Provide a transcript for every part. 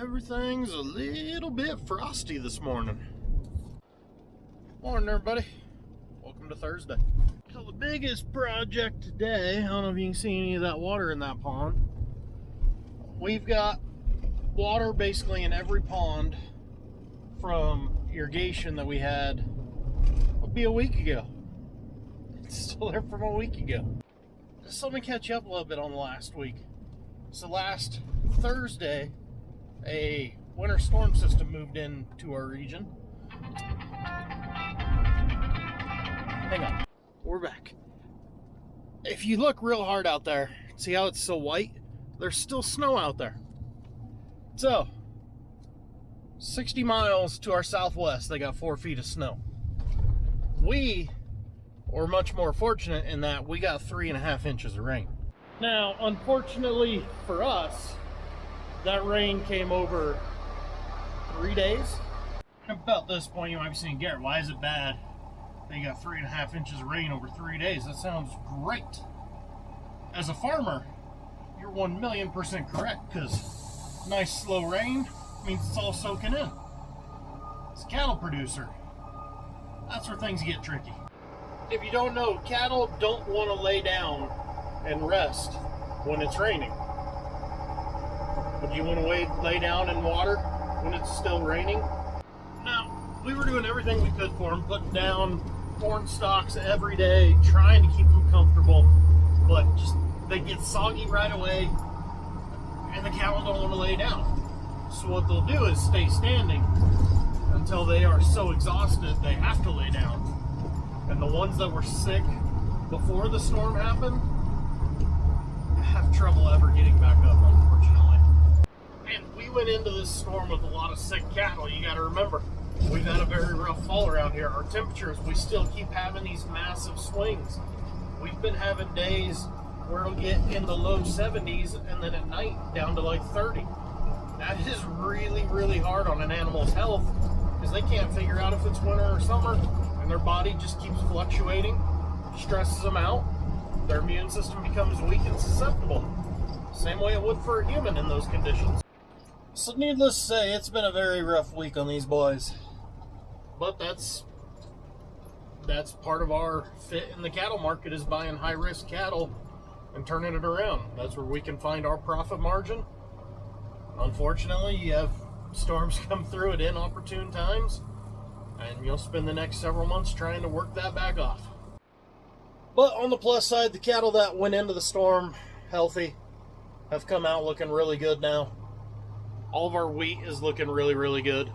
Everything's a little bit frosty this morning. Morning, everybody. Welcome to Thursday. So the biggest project today, I don't know if you can see any of that water in that pond. We've got water basically in every pond from irrigation that we had, it'll be a week ago. It's still there from a week ago. Just let me catch you up a little bit on the last week. So last Thursday, a winter storm system moved into our region. Hang on, we're back. If you look real hard out there, see how it's so white? There's still snow out there. So, 60 miles to our southwest, they got 4 feet of snow. We were much more fortunate in that we got 3.5 inches of rain. Now, unfortunately for us, that rain came over 3 days. About this point, you might be saying, Garrett, why is it bad that you got 3.5 inches of rain over 3 days? That sounds great. As a farmer, you're 1,000,000% correct, because nice slow rain means it's all soaking in. As a cattle producer, that's where things get tricky. If you don't know, cattle don't want to lay down and rest when it's raining. Would you want to lay down in water when it's still raining? Now, we were doing everything we could for them, putting down corn stalks every day, trying to keep them comfortable, but just they get soggy right away, and the cattle don't want to lay down. So what they'll do is stay standing until they are so exhausted they have to lay down. And the ones that were sick before the storm happened have trouble ever getting back up, unfortunately. And we went into this storm with a lot of sick cattle. You got to remember, we've had a very rough fall around here. Our temperatures, we still keep having these massive swings. We've been having days where it'll get in the low 70s and then at night down to like 30. That is really, really hard on an animal's health because they can't figure out if it's winter or summer, and their body just keeps fluctuating, stresses them out. Their immune system becomes weak and susceptible. Same way it would for a human in those conditions. So needless to say, it's been a very rough week on these boys. But that's part of our fit in the cattle market, is buying high-risk cattle and turning it around. That's where we can find our profit margin. Unfortunately, you have storms come through at inopportune times, and you'll spend the next several months trying to work that back off. But on the plus side, the cattle that went into the storm healthy have come out looking really good now. All of our wheat is looking really, really good.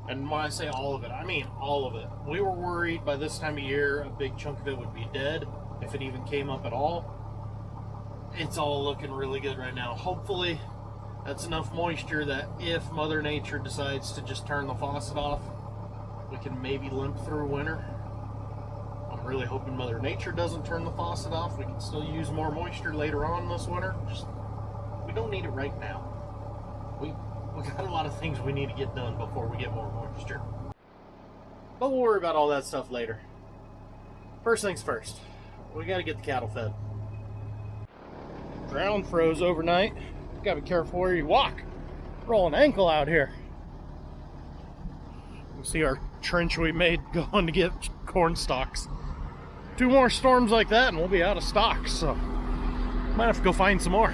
And when I say all of it, I mean all of it. We were worried by this time of year a big chunk of it would be dead, if it even came up at all. It's all looking really good right now. Hopefully, that's enough moisture that if Mother Nature decides to just turn the faucet off, we can maybe limp through winter. I'm really hoping Mother Nature doesn't turn the faucet off. We can still use more moisture later on this winter. Just, we don't need it right now. We got a lot of things we need to get done before we get more moisture. But we'll worry about all that stuff later. First things first, we got to get the cattle fed. Ground froze overnight. Got to be careful where you walk. Roll an ankle out here. You see our trench we made going to get corn stalks. 2 more storms like that and we'll be out of stock, so might have to go find some more.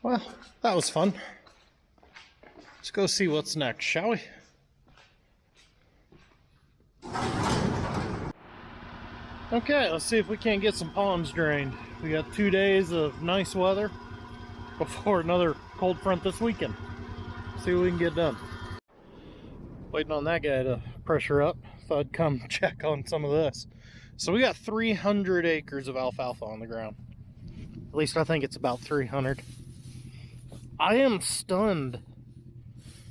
Well, that was fun. Let's go see what's next, shall we? Okay, let's see if we can't get some ponds drained. We got 2 days of nice weather before another cold front this weekend. See what we can get done. Waiting on that guy to pressure up. Thought I'd come check on some of this. So we got 300 acres of alfalfa on the ground. At least I think it's about 300. I am stunned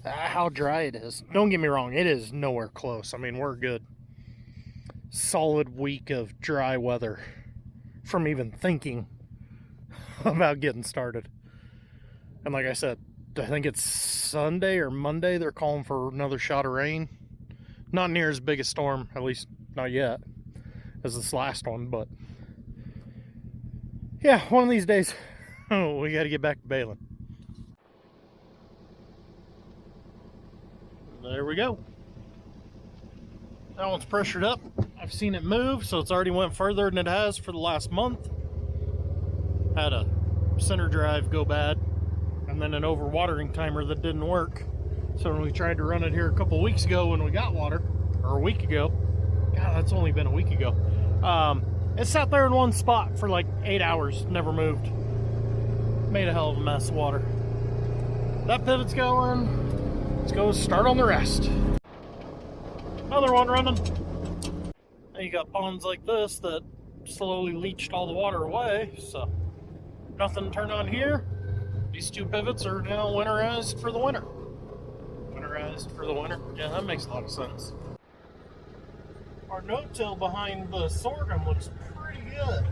at how dry it is. Don't get me wrong, it is nowhere close. I mean, we're good. Solid week of dry weather from even thinking about getting started. And like I said, I think it's Sunday or Monday they're calling for another shot of rain. Not near as big a storm, at least not yet, as this last one, but yeah, one of these days we got to get back to baling. There we go. That one's pressured up. I've seen it move, so it's already went further than it has for the last month. Had a center drive go bad, and then an overwatering timer that didn't work. So when we tried to run it here a couple weeks ago when we got water, or a week ago, God, that's only been a week ago. It sat there in one spot for like 8 hours, never moved. Made a hell of a mess of water. That pivot's going. Let's go start on the rest. Another one running. And you got ponds like this that slowly leached all the water away, so nothing turned on here. These 2 pivots are now winterized for the winter. Winterized for the winter. Yeah, that makes a lot of sense. Our no-till behind the sorghum looks pretty good.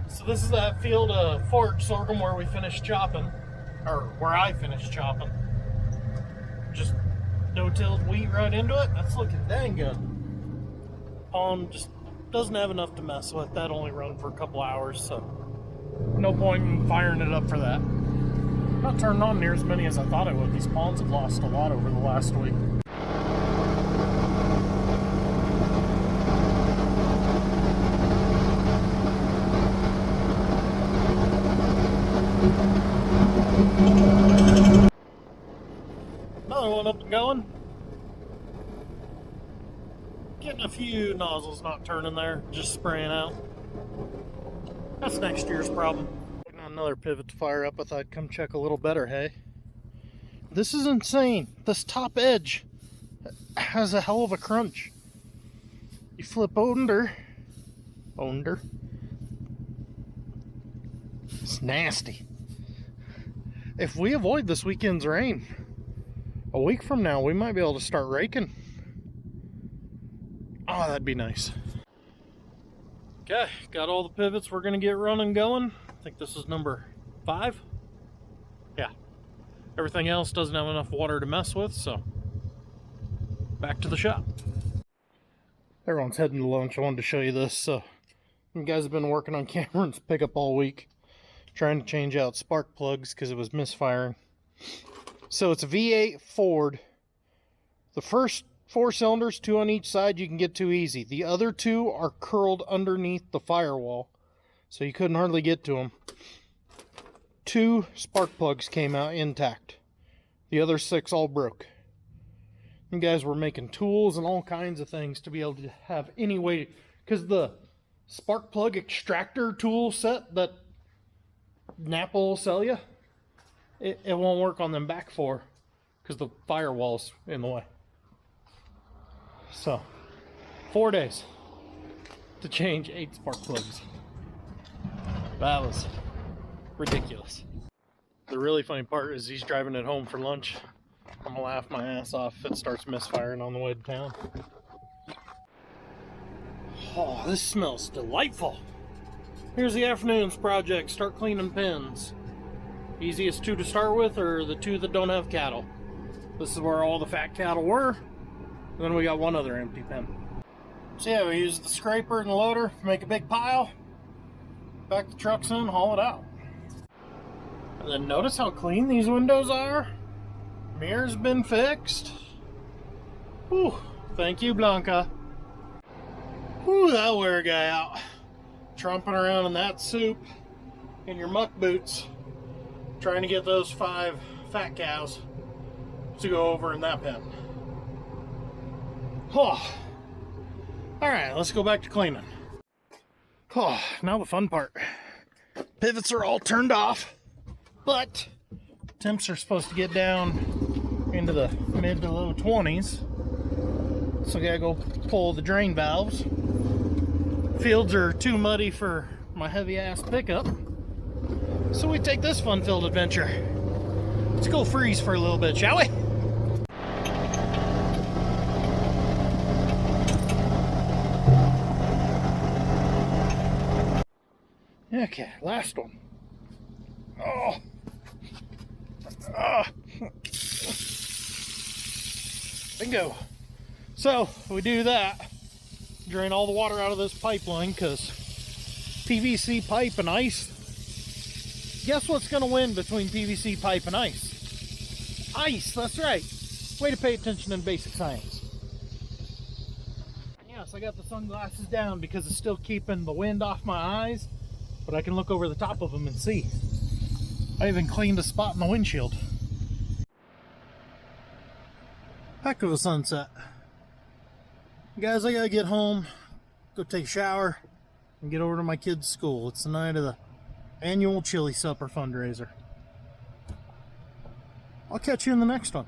So this is that field of forage sorghum where we finished chopping, or where I finished chopping. Just no-tilled wheat right into it. That's looking dang good. Pond just doesn't have enough to mess with. That only run for a couple hours, so no point in firing it up for that. Not turning on near as many as I thought I would. These ponds have lost a lot over the last week. Another one up and going. Getting a few nozzles not turning there, just spraying out. That's next year's problem. Waiting on another pivot to fire up. I thought I'd come check a little better, hey? This is insane. This top edge has a hell of a crunch. You flip under. It's nasty. If we avoid this weekend's rain, a week from now, we might be able to start raking. Oh, that'd be nice. Okay, got all the pivots we're gonna get running going. I think this is number 5. Yeah. Everything else doesn't have enough water to mess with, so back to the shop. Everyone's heading to lunch. I wanted to show you this. So you guys have been working on Cameron's pickup all week, trying to change out spark plugs because it was misfiring. So it's a V8 Ford. The first 4 cylinders, 2 on each side, you can get to easy. The other 2 are curled underneath the firewall, so you couldn't hardly get to them. 2 spark plugs came out intact. The other 6 all broke. You guys were making tools and all kinds of things to be able to have any way, because the spark plug extractor tool set that Napa will sell you, it won't work on them back 4 because the firewall's in the way. So 4 days to change 8 spark plugs. That was ridiculous. The really funny part is he's driving it home for lunch. I'm gonna laugh my ass off if it starts misfiring on the way to town. Oh, this smells delightful. Here's the afternoon's project. Start cleaning pens. Easiest 2 to start with are the 2 that don't have cattle. This is where all the fat cattle were. And then we got 1 other empty pen. So yeah, we use the scraper and the loader to make a big pile. Back the trucks in, haul it out. And then notice how clean these windows are. Mirror's been fixed. Whew, thank you, Blanca. Whew, that'll wear a guy out. Tromping around in that soup in your muck boots, Trying to get those 5 fat cows to go over in that pen. Oh. Alright, let's go back to cleaning. Oh, now the fun part. Pivots are all turned off, but temps are supposed to get down into the mid to low 20s. So I gotta go pull the drain valves. Fields are too muddy for my heavy ass pickup. So we take this fun-filled adventure. Let's go freeze for a little bit, shall we? Okay, last one. Oh. Bingo. So we do that, drain all the water out of this pipeline, because PVC pipe and ice, guess what's going to win between PVC pipe and ice? Ice, that's right. Way to pay attention in basic science. Yes, I got the sunglasses down because it's still keeping the wind off my eyes, but I can look over the top of them and see. I even cleaned a spot in the windshield. Heck of a sunset. Guys, I gotta get home, go take a shower, and get over to my kids' school. It's the night of the annual chili supper fundraiser. I'll catch you in the next one.